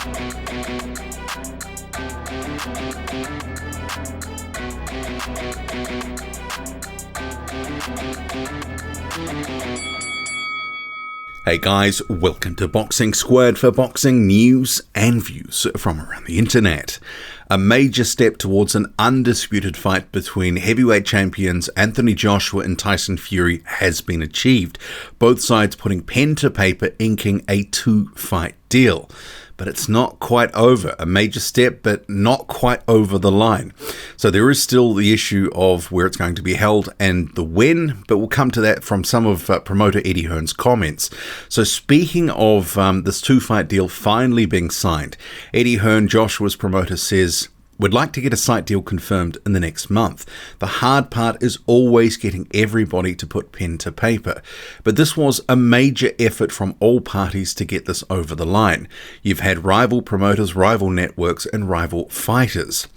Hey guys, welcome to Boxing Squared for boxing news and views from around the internet. A major step towards an undisputed fight between heavyweight champions Anthony Joshua and Tyson Fury has been achieved, both sides putting pen to paper inking a two-fight deal. But it's not quite over. A major step, but not quite over the line. So there is still the issue of where it's going to be held and the when, but we'll come to that from some of promoter Eddie Hearn's comments. So speaking of this two-fight deal finally being signed, Eddie Hearn, Joshua's promoter, says, "We'd like to get a site deal confirmed in the next month. The hard part is always getting everybody to put pen to paper. But this was a major effort from all parties to get this over the line. You've had rival promoters, rival networks, and rival fighters.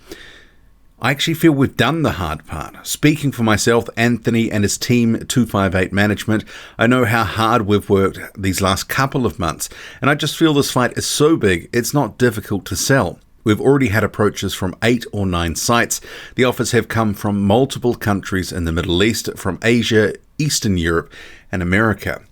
I actually feel we've done the hard part. Speaking for myself, Anthony and his team, 258 Management, I know how hard we've worked these last couple of months, and I just feel this fight is so big, it's not difficult to sell. We've already had approaches from 8 or 9 sites. The offers have come from multiple countries in the Middle East, from Asia, Eastern Europe, and America.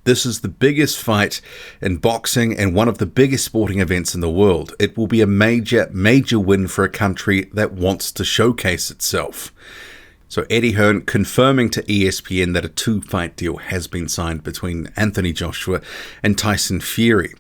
This is the biggest fight in boxing and one of the biggest sporting events in the world. It will be a major, major win for a country that wants to showcase itself." So Eddie Hearn confirming to ESPN that a two-fight deal has been signed between Anthony Joshua and Tyson Fury.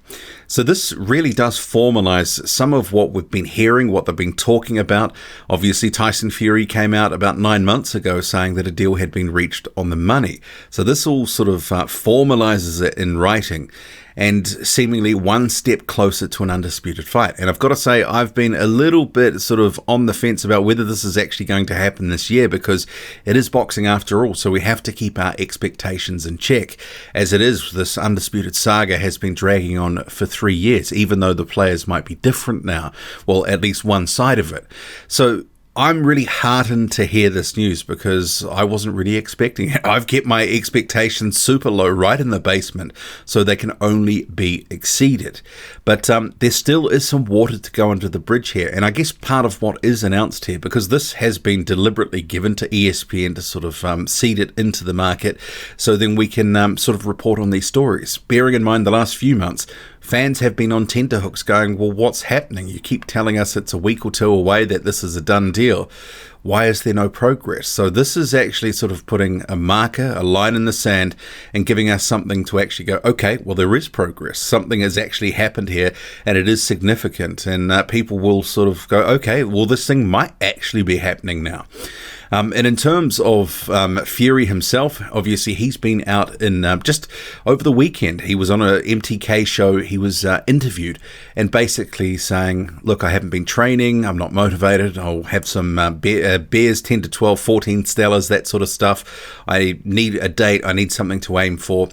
So this really does formalize some of what we've been hearing, what they've been talking about. Obviously, Tyson Fury came out about 9 months ago saying that a deal had been reached on the money. So this all sort of formalizes it in writing, and seemingly one step closer to an undisputed fight. And I've got to say, I've been a little bit sort of on the fence about whether this is actually going to happen this year, because it is boxing after all, so we have to keep our expectations in check. As it is, this undisputed saga has been dragging on for 3 years, even though the players might be different now, well, at least one side of it. So I'm really heartened to hear this news because I wasn't really expecting it. I've kept my expectations super low, right in the basement, so they can only be exceeded. But there still is some water to go under the bridge here, and I guess part of what is announced here, because this has been deliberately given to ESPN to sort of seed it into the market, so then we can sort of report on these stories. Bearing in mind the last few months, fans have been on tenterhooks going, well, what's happening? You keep telling us it's a week or two away, that this is a done deal. Why is there no progress? So this is actually sort of putting a marker, a line in the sand, and giving us something to actually go, okay, well, there is progress. Something has actually happened here, and it is significant. And people will sort of go, okay, well, this thing might actually be happening now. And in terms of Fury himself, obviously he's been out in just over the weekend. He was on a MTK show. He was interviewed and basically saying, look, I haven't been training. I'm not motivated. I'll have some beers, 10 to 12, 14 Stellas, that sort of stuff. I need a date. I need something to aim for.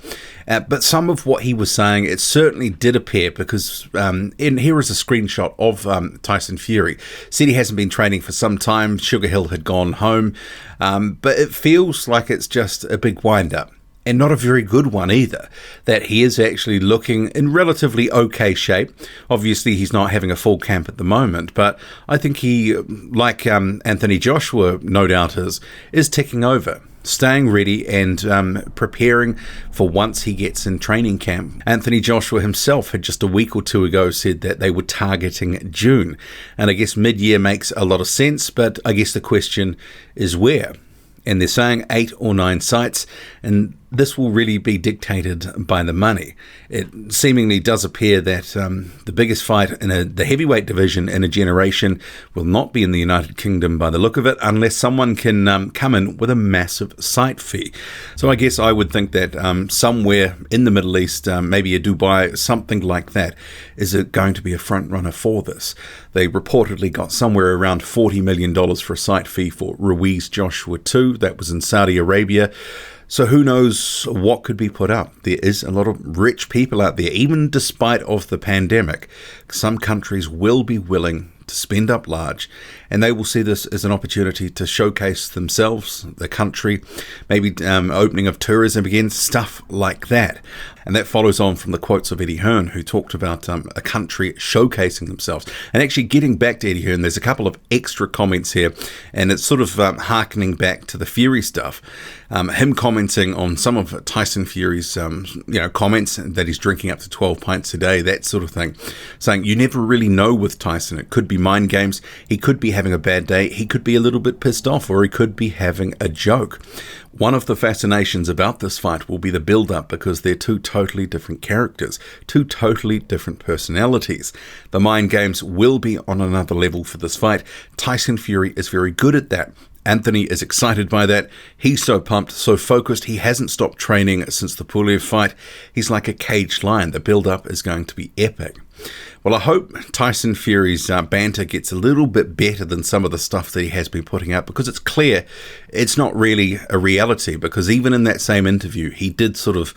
But some of what he was saying, it certainly did appear, because here is a screenshot of Tyson Fury. Said he hasn't been training for some time. Sugar Hill had gone home. But it feels like it's just a big wind-up. And not a very good one either, that he is actually looking in relatively okay shape. Obviously, he's not having a full camp at the moment, but I think he, like Anthony Joshua no doubt is ticking over, staying ready and preparing for once he gets in training camp. Anthony Joshua himself had just a week or two ago said that they were targeting June. And I guess mid-year makes a lot of sense, but I guess the question is where? And they're saying 8 or 9 sites, and this will really be dictated by the money. It seemingly does appear that the biggest fight in the heavyweight division in a generation will not be in the United Kingdom by the look of it, unless someone can come in with a massive site fee. So I guess I would think that somewhere in the Middle East, maybe a Dubai, something like that, is it going to be a front runner for this. They reportedly got somewhere around $40 million for a site fee for Ruiz Joshua 2. That was in Saudi Arabia. So who knows what could be put up. There is a lot of rich people out there, even despite of the pandemic. Some countries will be willing to spend up large, and they will see this as an opportunity to showcase themselves, the country, maybe opening of tourism again, stuff like that. And that follows on from the quotes of Eddie Hearn, who talked about a country showcasing themselves. And actually getting back to Eddie Hearn, there's a couple of extra comments here, and it's sort of harkening back to the Fury stuff. Him commenting on some of Tyson Fury's comments that he's drinking up to 12 pints a day, that sort of thing, saying you never really know with Tyson. It could be mind games. He could be having a bad day. He could be a little bit pissed off, or he could be having a joke. One of the fascinations about this fight will be the build-up, because they're two totally different characters, two totally different personalities. The mind games will be on another level for this fight. Tyson Fury is very good at that. Anthony is excited by that. He's so pumped, so focused. He hasn't stopped training since the Pulev fight. He's like a caged lion. The build-up is going to be epic. Well, I hope Tyson Fury's banter gets a little bit better than some of the stuff that he has been putting out, because it's clear it's not really a reality. Because even in that same interview, he did sort of,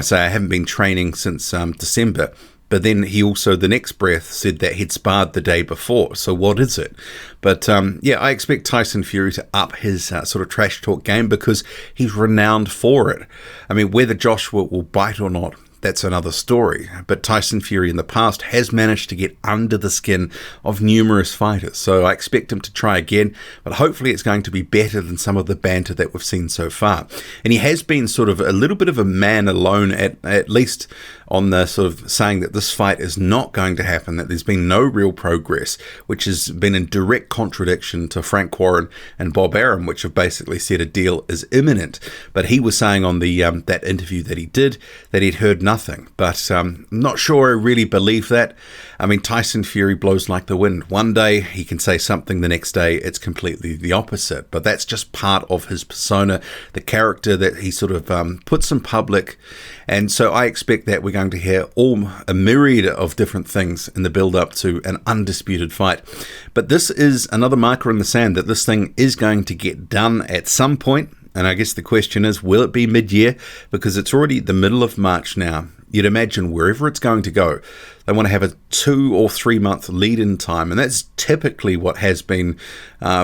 say, I haven't been training since December. But then he also, the next breath, said that he'd sparred the day before. So what is it? But I expect Tyson Fury to up his sort of trash talk game, because he's renowned for it. I mean, whether Joshua will bite or not, that's another story. But Tyson Fury in the past has managed to get under the skin of numerous fighters. So I expect him to try again, but hopefully it's going to be better than some of the banter that we've seen so far. And he has been sort of a little bit of a man alone, at least on the sort of saying that this fight is not going to happen, that there's been no real progress, which has been in direct contradiction to Frank Warren and Bob Arum, which have basically said a deal is imminent. But he was saying on the that interview that he did, that he'd heard nothing. But I'm not sure I really believe that. I mean, Tyson Fury blows like the wind. One day he can say something, the next day it's completely the opposite. But that's just part of his persona, the character that he sort of puts in public. And so I expect that we're going to hear a myriad of different things in the build-up to an undisputed fight. But this is another marker in the sand that this thing is going to get done at some point. And I guess the question is, will it be mid-year? Because it's already the middle of March now. You'd imagine wherever it's going to go, they want to have a 2 or 3 month lead-in time. And that's typically what has been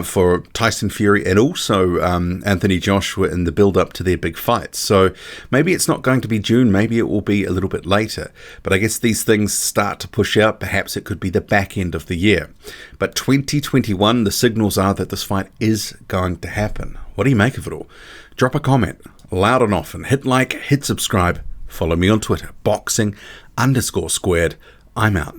for Tyson Fury and also Anthony Joshua in the build-up to their big fights. So maybe it's not going to be June. Maybe it will be a little bit later. But I guess these things start to push out. Perhaps it could be the back end of the year. But 2021, the signals are that this fight is going to happen. What do you make of it all? Drop a comment, loud and often. Hit like, hit subscribe. Follow me on Twitter, boxing_squared. I'm out.